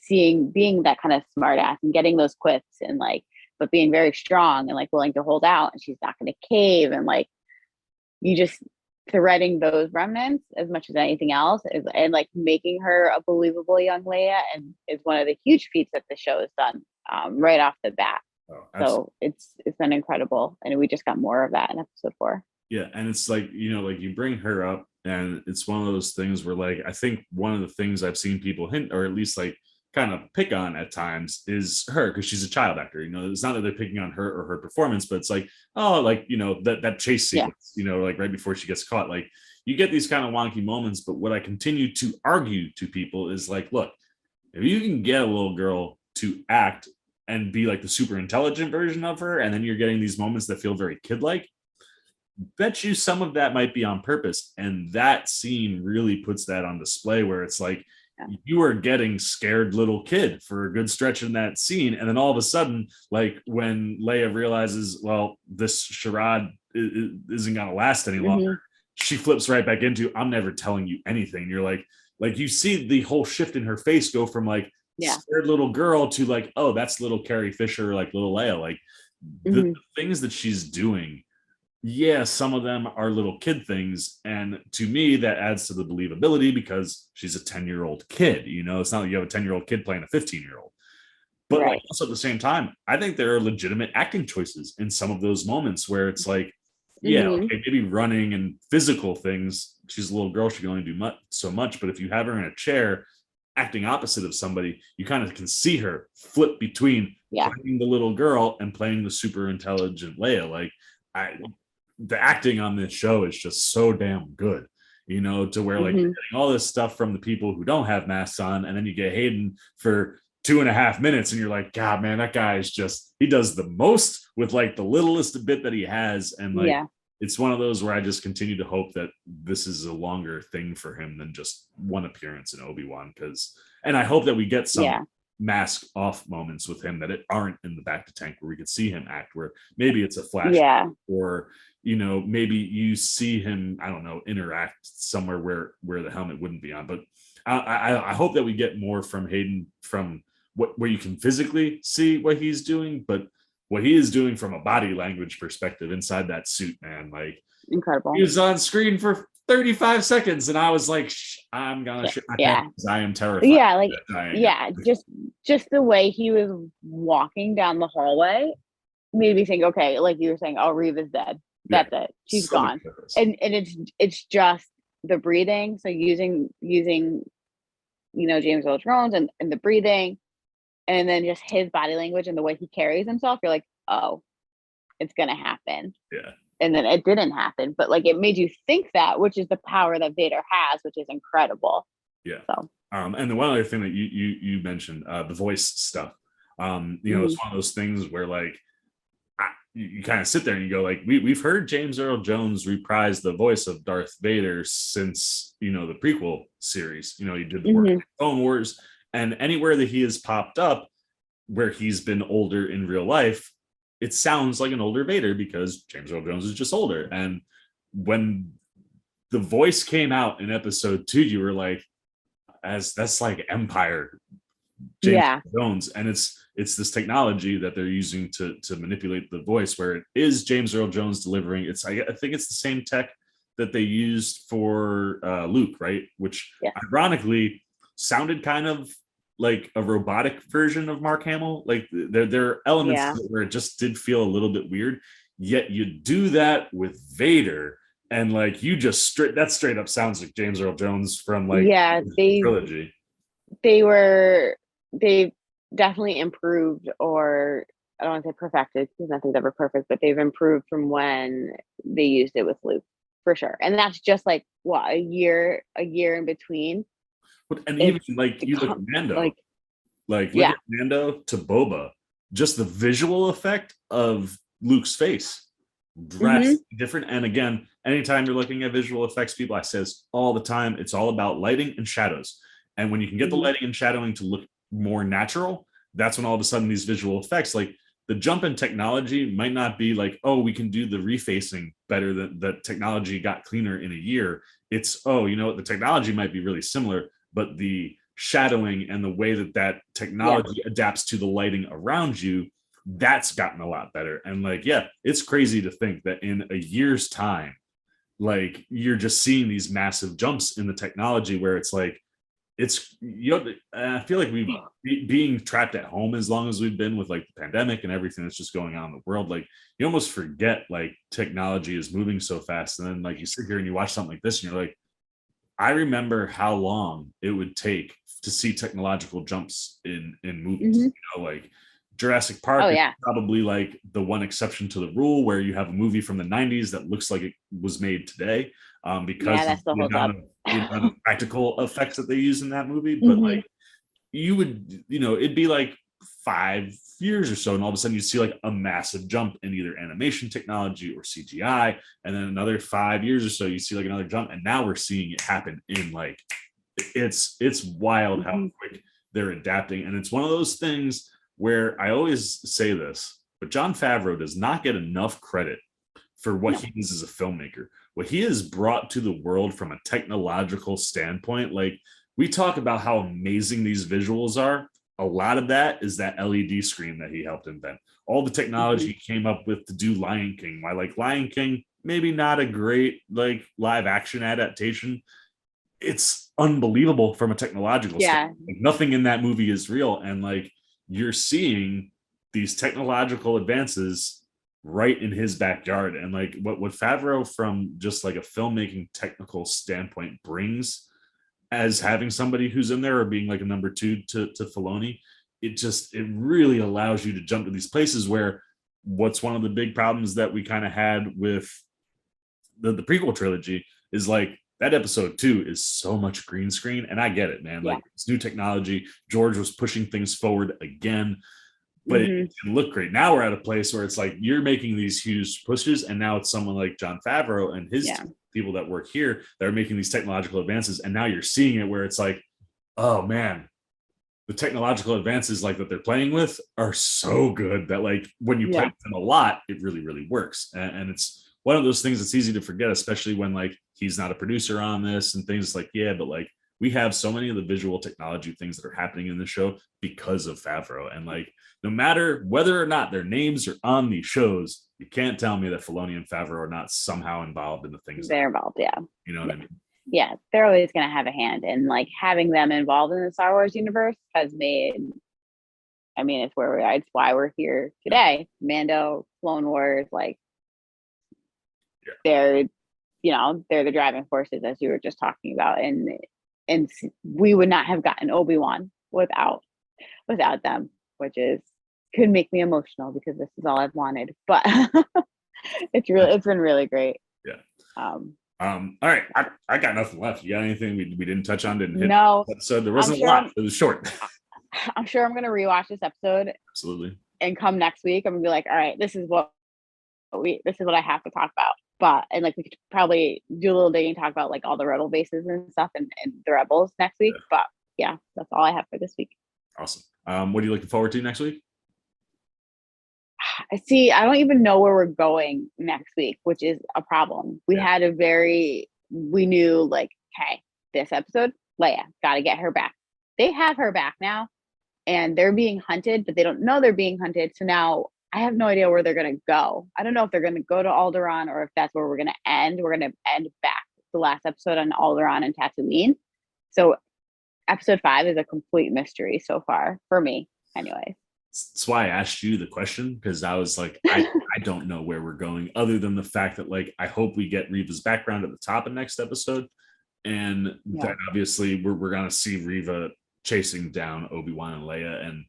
being that kind of smart ass and getting those quips, and like, but being very strong and like willing to hold out, and she's not going to cave, and like you just threading those remnants as much as anything else and like making her a believable young Leia, and is one of the huge feats that the show has done right off the bat. So it's been incredible, and we just got more of that in episode 4. Yeah, and it's like, you know, like you bring her up, and it's one of those things where, like, I think one of the things I've seen people hint, or at least like kind of pick on at times, is her, because she's a child actor. You know, it's not that they're picking on her or her performance, but it's like, oh, like, you know, that chase sequence, you know, like right before she gets caught, like you get these kind of wonky moments. But what I continue to argue to people is like, look, if you can get a little girl to act and be like the super intelligent version of her, and then you're getting these moments that feel very kid-like, bet you some of that might be on purpose. And that scene really puts that on display, where it's like, you are getting scared little kid for a good stretch in that scene. And then all of a sudden, like when Leia realizes, well, this charade isn't going to last any longer, she flips right back into, I'm never telling you anything. You're like you see the whole shift in her face go from like scared little girl to like, oh, that's little Carrie Fisher, like little Leia. Like the things that she's doing, some of them are little kid things, and to me that adds to the believability, because she's a 10-year-old kid. You know, it's not like you have a 10-year-old kid playing a 15-year-old. But like also at the same time, I think there are legitimate acting choices in some of those moments where it's like, okay, maybe running and physical things, she's a little girl, she can only do so much. But if you have her in a chair acting opposite of somebody, you kind of can see her flip between playing the little girl and playing the super intelligent Leia. Like the acting on this show is just so damn good, you know, to where like you're getting all this stuff from the people who don't have masks on, and then you get Hayden for 2.5 minutes, and you're like, God, man, that guy is just, he does the most with like the littlest bit that he has. And like, it's one of those where I just continue to hope that this is a longer thing for him than just one appearance in Obi-Wan, and I hope that we get some mask off moments with him that aren't in the back to tank, where we could see him act, where maybe it's a flash or, you know, maybe you see him, I don't know, interact somewhere where the helmet wouldn't be on. But I hope that we get more from Hayden, from where you can physically see what he's doing, but what he is doing from a body language perspective inside that suit, man, like incredible. He was on screen for 35 seconds, and I was like, I'm gonna shit my pants. I am terrified. Just the way he was walking down the hallway made me think, okay, like you were saying, oh, Reeve is dead. That's it. She's gone. And it's just the breathing. So using you know, James Earl Jones and the breathing, and then just his body language and the way he carries himself, you're like, oh, it's gonna happen. Yeah. And then it didn't happen, but like it made you think that, which is the power that Vader has, which is incredible. Yeah. So and the one other thing that you mentioned, the voice stuff. You know, it's one of those things where like you kind of sit there and you go like, we've heard James Earl Jones reprise the voice of Darth Vader since, you know, the prequel series. You know, he did the work in Clone Wars, and anywhere that he has popped up where he's been older in real life, it sounds like an older Vader, because James Earl Jones is just older. And when the voice came out in episode 2, you were like, that's like Empire James Earl Jones. And it's this technology that they're using to manipulate the voice, where it is James Earl Jones delivering. I think it's the same tech that they used for Luke, right? Which ironically sounded kind of like a robotic version of Mark Hamill. Like there are elements where it just did feel a little bit weird. Yet you do that with Vader, and like you just straight up sounds like James Earl Jones from like the trilogy. They definitely improved, or I don't want to say perfected because nothing's ever perfect, but they've improved from when they used it with Luke, for sure. And that's just like what, a year in between. And even like you look at Mando, look at Mando to Boba, just the visual effect of Luke's face, drastically different. And again, anytime you're looking at visual effects, people, I say this all the time, it's all about lighting and shadows. And when you can get the lighting and shadowing to look more natural, that's when all of a sudden these visual effects, like the jump in technology might not be like, oh, we can do the refacing better, that technology got cleaner in a year. It's, oh, you know what, the technology might be really similar, but the shadowing and the way that technology adapts to the lighting around you, that's gotten a lot better. And like, yeah, it's crazy to think that in a year's time, like you're just seeing these massive jumps in the technology where it's like, it's, I feel like being trapped at home as long as we've been with like the pandemic and everything that's just going on in the world, like you almost forget like technology is moving so fast. And then like you sit here and you watch something like this and you're like, I remember how long it would take to see technological jumps in movies. Like Jurassic Park is probably like the one exception to the rule where you have a movie from the 90s that looks like it was made today, because of the amount of practical effects that they use in that movie. But like you would, it'd be like 5 years or so, and all of a sudden you see like a massive jump in either animation technology or CGI, and then another 5 years or so you see like another jump, and now we're seeing it happen in like it's wild how quick they're adapting. And it's one of those things where I always say this, but Jon Favreau does not get enough credit for what he is as a filmmaker, what he has brought to the world from a technological standpoint. Like we talk about how amazing these visuals are. A lot of that is that LED screen that he helped invent. All the technology he came up with to do Lion King. Why, like Lion King, maybe not a great like live action adaptation. It's unbelievable from a technological standpoint. Like, nothing in that movie is real. And like you're seeing these technological advances right in his backyard. And like what Favreau from just like a filmmaking technical standpoint brings as having somebody who's in there or being like a number two to Filoni, it really allows you to jump to these places where what's one of the big problems that we kind of had with the prequel trilogy is like that episode 2 is so much green screen. And I get it, man. Like it's new technology. George was pushing things forward again, but it didn't look great. Now we're at a place where it's like you're making these huge pushes, and now it's someone like Jon Favreau and his people that work here that are making these technological advances, and now you're seeing it where it's like, oh man, the technological advances like that they're playing with are so good that like when you play with them a lot, it really, really works. And it's one of those things that's easy to forget, especially when like he's not a producer on this and things like, but like we have so many of the visual technology things that are happening in the show because of Favreau. And like, no matter whether or not their names are on these shows, you can't tell me that Filoni and Favreau are not somehow involved in the things. They're involved, You know what I mean? Yeah, they're always going to have a hand. And like having them involved in the Star Wars universe has made, I mean, it's why we're here today. Mando, Clone Wars, like they're the driving forces, as you were just talking about. And we would not have gotten Obi Wan without them, which could make me emotional because this is all I've wanted. But it's been really great. All right, I got nothing left. You got anything we didn't touch on? Didn't hit? No. So there wasn't a lot. It was short. I'm sure I'm gonna rewatch this episode. Absolutely. And come next week, I'm gonna be like, all right, this is what I have to talk about. And like we could probably do a little digging, talk about like all the rebel bases and stuff and the rebels next week. But yeah, that's all I have for this week. Awesome. What are you looking forward to next week? I don't even know where we're going next week, which is a problem. We knew like, hey, this episode, Leia, gotta get her back. They have her back now and they're being hunted, but they don't know they're being hunted. So now I have no idea where they're going to go. I don't know if they're going to go to Alderaan or if that's where we're going to end. We're going to end back the last episode on Alderaan and Tatooine. So episode 5 is a complete mystery so far for me anyway. That's why I asked you the question, because I was like, I don't know where we're going other than the fact that like, I hope we get Reva's background at the top of next episode. And that obviously we're going to see Reva chasing down Obi Wan and Leia. And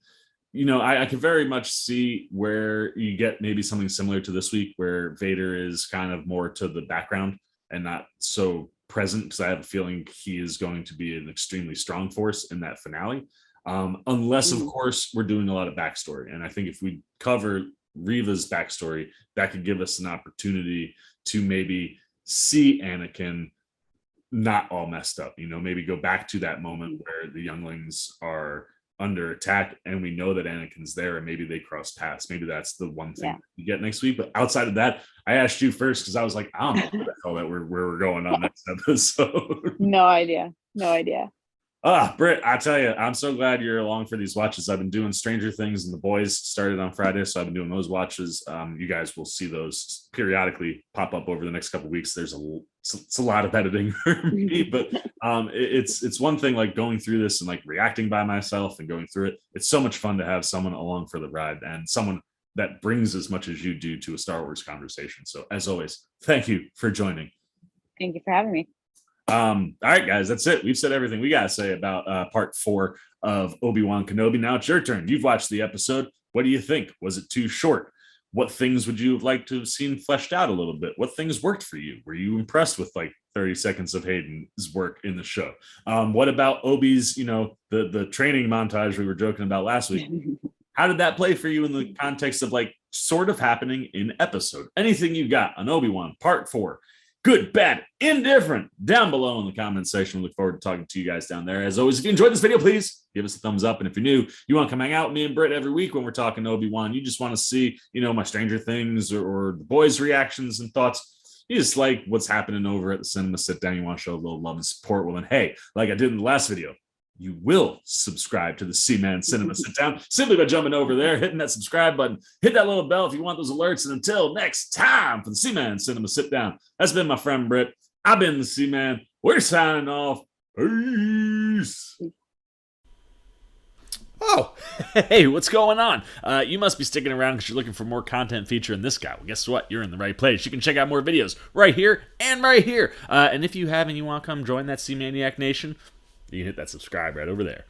I can very much see where you get maybe something similar to this week where Vader is kind of more to the background and not so present, because I have a feeling he is going to be an extremely strong force in that finale. Unless, of course, we're doing a lot of backstory. And I think if we cover Reva's backstory, that could give us an opportunity to maybe see Anakin not all messed up, maybe go back to that moment where the younglings are under attack and we know that Anakin's there and maybe they cross paths. Maybe that's the one thing you get next week. But outside of that, I asked you first because I was like, I don't know where the hell that where we're going on next episode. No idea. Britt, I tell you, I'm so glad you're along for these watches. I've been doing Stranger Things and The Boys started on Friday, so I've been doing those watches. You guys will see those periodically pop up over the next couple of weeks. It's a lot of editing for me, but it's one thing like going through this and like reacting by myself and going through it. It's so much fun to have someone along for the ride and someone that brings as much as you do to a Star Wars conversation. So as always, thank you for joining. Thank you for having me. All right, guys, that's it. We've said everything we gotta say about part 4 of Obi Wan Kenobi. Now it's your turn. You've watched the episode. What do you think? Was it too short? What things would you have liked to have seen fleshed out a little bit? What things worked for you? Were you impressed with like 30 seconds of Hayden's work in the show? What about Obi's, the training montage we were joking about last week? How did that play for you in the context of like sort of happening in episode? Anything you got on Obi-Wan part 4? Good, bad, indifferent, down below in the comment section. We look forward to talking to you guys down there. As always, if you enjoyed this video, please give us a thumbs up. And if you're new, you want to come hang out with me and Britt every week when we're talking Obi-Wan, you just want to see, my Stranger Things or the boys' reactions and thoughts. You just like what's happening over at the Cinema Sit Down. You want to show a little love and support. Well, then, hey, like I did in the last video, you will subscribe to the C-Man Cinema Sit Down simply by jumping over there, hitting that subscribe button, hit that little bell if you want those alerts. And until next time for the C-Man Cinema Sit Down, that's been my friend Britt. I've been the C-Man. We're signing off. Peace. Oh, hey, what's going on? You must be sticking around because you're looking for more content featuring this guy. Well, guess what? You're in the right place. You can check out more videos right here and right here. And if you have and you want to come join that C-Maniac Nation, you can hit that subscribe right over there.